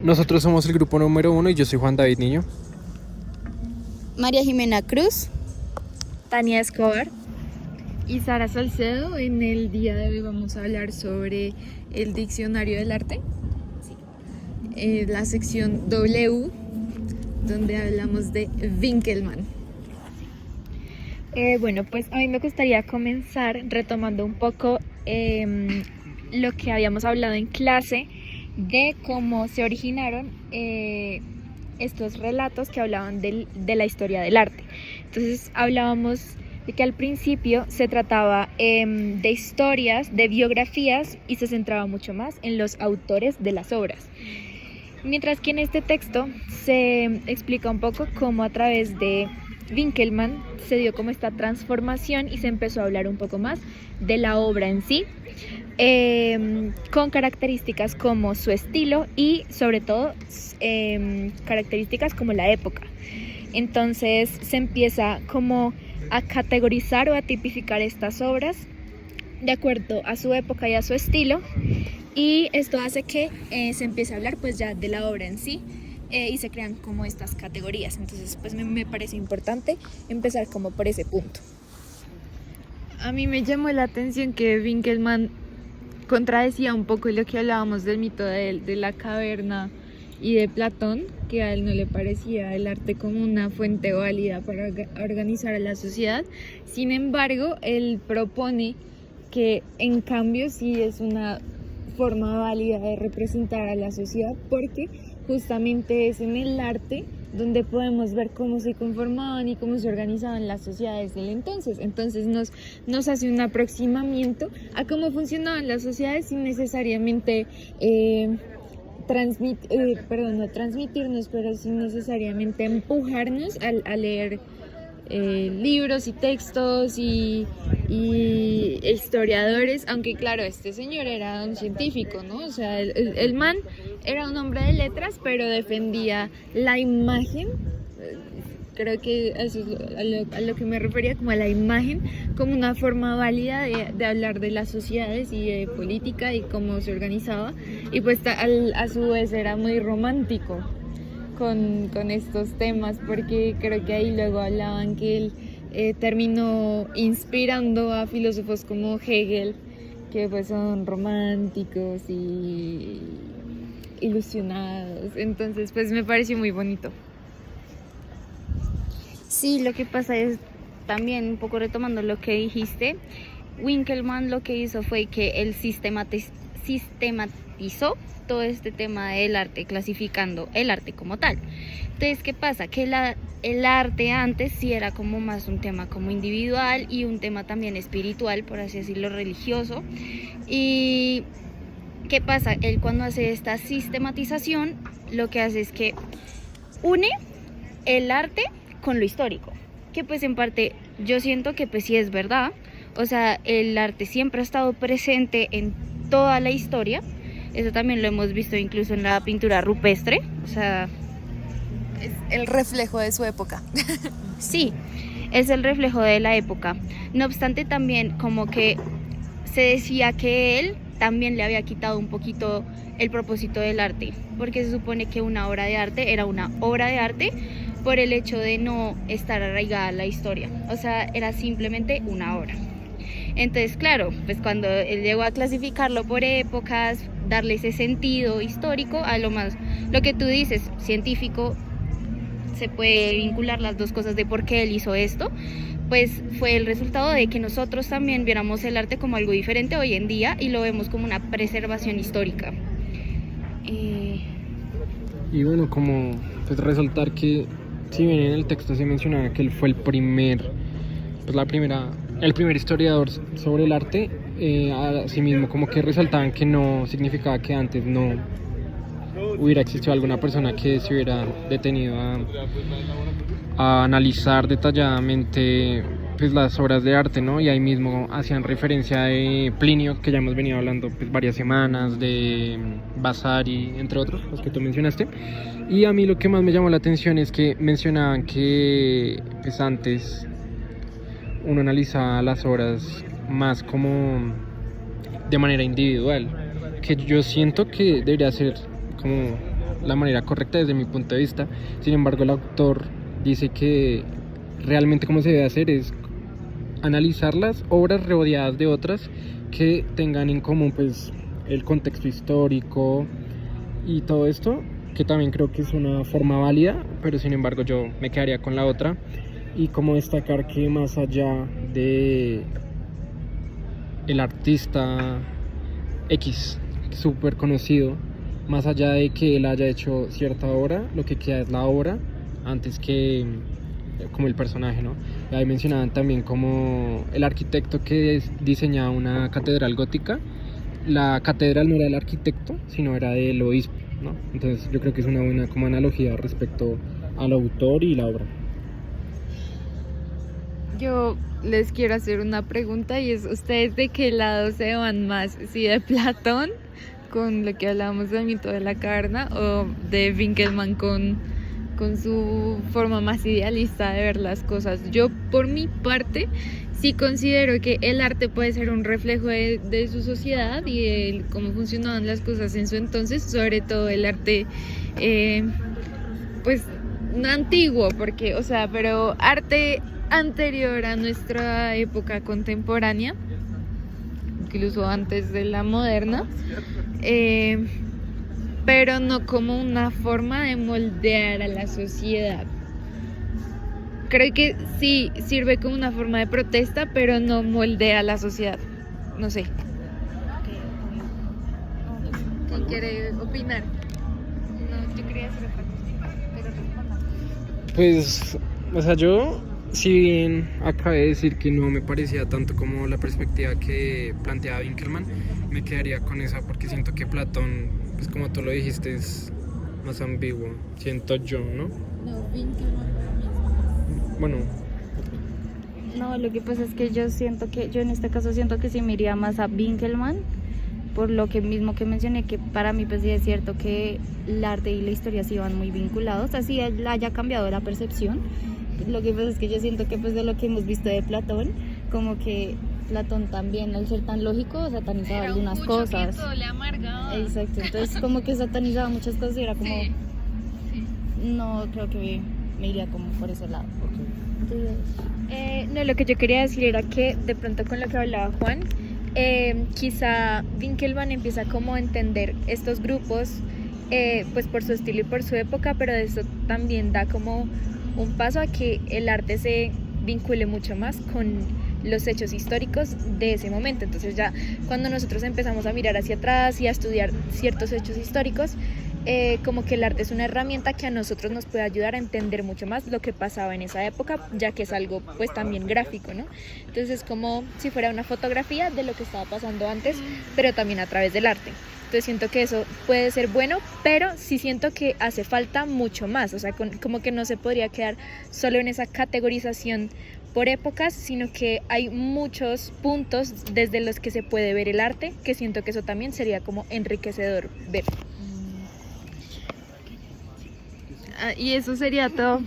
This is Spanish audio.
Nosotros somos el grupo número 1 y yo soy Juan David Niño. María Jimena Cruz. Tania Escobar y Sara Salcedo. En el día de hoy vamos a hablar sobre el diccionario del arte, la sección W, donde hablamos de Winkelmann. Bueno, pues a mí me gustaría comenzar retomando un poco lo que habíamos hablado en clase de cómo se originaron estos relatos que hablaban de la historia del arte. Entonces hablábamos de que al principio se trataba de historias, de biografías, y se centraba mucho más en los autores de las obras. Mientras que en este texto se explica un poco cómo a través de Winkelmann se dio como esta transformación y se empezó a hablar un poco más de la obra en sí, con características como su estilo y sobre todo características como la época. Entonces se empieza como a categorizar o a tipificar estas obras de acuerdo a su época y a su estilo, y esto hace que se empiece a hablar pues ya de la obra en sí, y se crean como estas categorías. Entonces pues me parece importante empezar como por ese punto. A mí me llamó la atención que Winkelmann contradecía un poco lo que hablábamos del mito de la caverna y de Platón, que a él no le parecía el arte como una fuente válida para organizar a la sociedad. Sin embargo, él propone que en cambio sí es una forma válida de representar a la sociedad, porque justamente es en el arte donde podemos ver cómo se conformaban y cómo se organizaban las sociedades del entonces. Entonces nos hace un aproximamiento a cómo funcionaban las sociedades sin necesariamente no transmitirnos, pero sin necesariamente empujarnos a leer libros y textos y historiadores, aunque claro, este señor era un científico, ¿no? O sea, el man era un hombre de letras, pero defendía la imagen. Creo que eso es a lo que me refería, como a la imagen, como una forma válida de hablar de las sociedades y de política y cómo se organizaba, y pues a su vez era muy romántico con estos temas, porque creo que ahí luego hablaban que él terminó inspirando a filósofos como Hegel, que pues son románticos y ilusionados. Entonces pues me pareció muy bonito. Sí, lo que pasa es también, un poco retomando lo que dijiste, Winkelmann lo que hizo fue que él sistematizó todo este tema del arte, clasificando el arte como tal. Entonces, ¿qué pasa? Que el arte antes sí era como más un tema como individual y un tema también espiritual, por así decirlo, religioso. Y ¿qué pasa? Él, cuando hace esta sistematización, lo que hace es que une el arte con lo histórico, que pues en parte yo siento que pues sí es verdad. O sea, el arte siempre ha estado presente en toda la historia. Eso también lo hemos visto incluso en la pintura rupestre. O sea, Es el reflejo de su época. sí, es el reflejo de la época. No obstante, también como que se decía que él también le había quitado un poquito el propósito del arte, porque se supone que una obra de arte era una obra de arte por el hecho de no estar arraigada a la historia. O sea, era simplemente una obra. Entonces, claro, pues cuando él llegó a clasificarlo por épocas, darle ese sentido histórico, a lo que tú dices, científico, se puede vincular las dos cosas de por qué él hizo esto, pues fue el resultado de que nosotros también viéramos el arte como algo diferente hoy en día y lo vemos como una preservación histórica. Y bueno, como pues resaltar que si bien en el texto se mencionaba que él fue el primer historiador sobre el arte, asimismo como que resaltaban que no significaba que antes no hubiera existido alguna persona que se hubiera detenido a analizar detalladamente pues las obras de arte, ¿no? Y ahí mismo hacían referencia de Plinio, que ya hemos venido hablando pues varias semanas, de Vasari, entre otros, los que tú mencionaste. Y a mí lo que más me llamó la atención es que mencionaban que pues antes uno analizaba las obras más como de manera individual, que yo siento que debería ser como la manera correcta desde mi punto de vista. Sin embargo, el autor dice que realmente como se debe hacer es analizar las obras rodeadas de otras que tengan en común pues el contexto histórico y todo esto, que también creo que es una forma válida, pero sin embargo yo me quedaría con la otra. Y como destacar que más allá de el artista X súper conocido, más allá de que él haya hecho cierta obra, lo que queda es la obra antes que como el personaje, ¿no? Y ahí mencionaban también como el arquitecto que diseñaba una catedral gótica. La catedral no era del arquitecto, sino era del obispo, ¿no? Entonces yo creo que es una buena como analogía respecto al autor y la obra. Yo les quiero hacer una pregunta y es, ¿ustedes de qué lado se van más? ¿Si de Platón, con lo que hablábamos del mito de la caverna, o de Winkelmann con su forma más idealista de ver las cosas? Yo, por mi parte, sí considero que el arte puede ser un reflejo de su sociedad y de cómo funcionaban las cosas en su entonces, sobre todo el arte, pues, no antiguo, porque, o sea, pero arte anterior a nuestra época contemporánea, incluso antes de la moderna, pero no como una forma de moldear a la sociedad. Creo que sí sirve como una forma de protesta, pero no moldea a la sociedad. No sé. ¿Quién quiere opinar? No, yo quería hacer otra cosa, pero responda. Pues, o sea, yo, si bien acabé de decir que no me parecía tanto como la perspectiva que planteaba Winkelmann, me quedaría con esa porque siento que Platón, pues como tú lo dijiste, es más ambiguo, siento yo, ¿no? No, Winkelmann para mí es Bueno, No, lo que pasa es que yo en este caso siento que sí me iría más a Winkelmann, por lo que mismo que mencioné, que para mí pues sí es cierto que el arte y la historia sí van muy vinculados, así él haya cambiado la percepción. Lo que pasa es que yo siento que pues de lo que hemos visto de Platón, como que Platón también, al ser tan lógico, satanizaba algunas cosas. Que todo le amargaba. Exacto, entonces como que satanizaba muchas cosas y era como, Sí. no, creo que me iría como por ese lado. Entonces, No, lo que yo quería decir era que de pronto con lo que hablaba Juan, quizá Winkelmann empieza como a entender estos grupos pues por su estilo y por su época, pero eso también da como un paso a que el arte se vincule mucho más con los hechos históricos de ese momento. Entonces ya cuando nosotros empezamos a mirar hacia atrás y a estudiar ciertos hechos históricos, como que el arte es una herramienta que a nosotros nos puede ayudar a entender mucho más lo que pasaba en esa época, ya que es algo pues también gráfico, ¿no? Entonces es como si fuera una fotografía de lo que estaba pasando antes, pero también a través del arte. Entonces siento que eso puede ser bueno, pero sí siento que hace falta mucho más, o sea, como que no se podría quedar solo en esa categorización por épocas, sino que hay muchos puntos desde los que se puede ver el arte, que siento que eso también sería como enriquecedor ver. Y eso sería todo.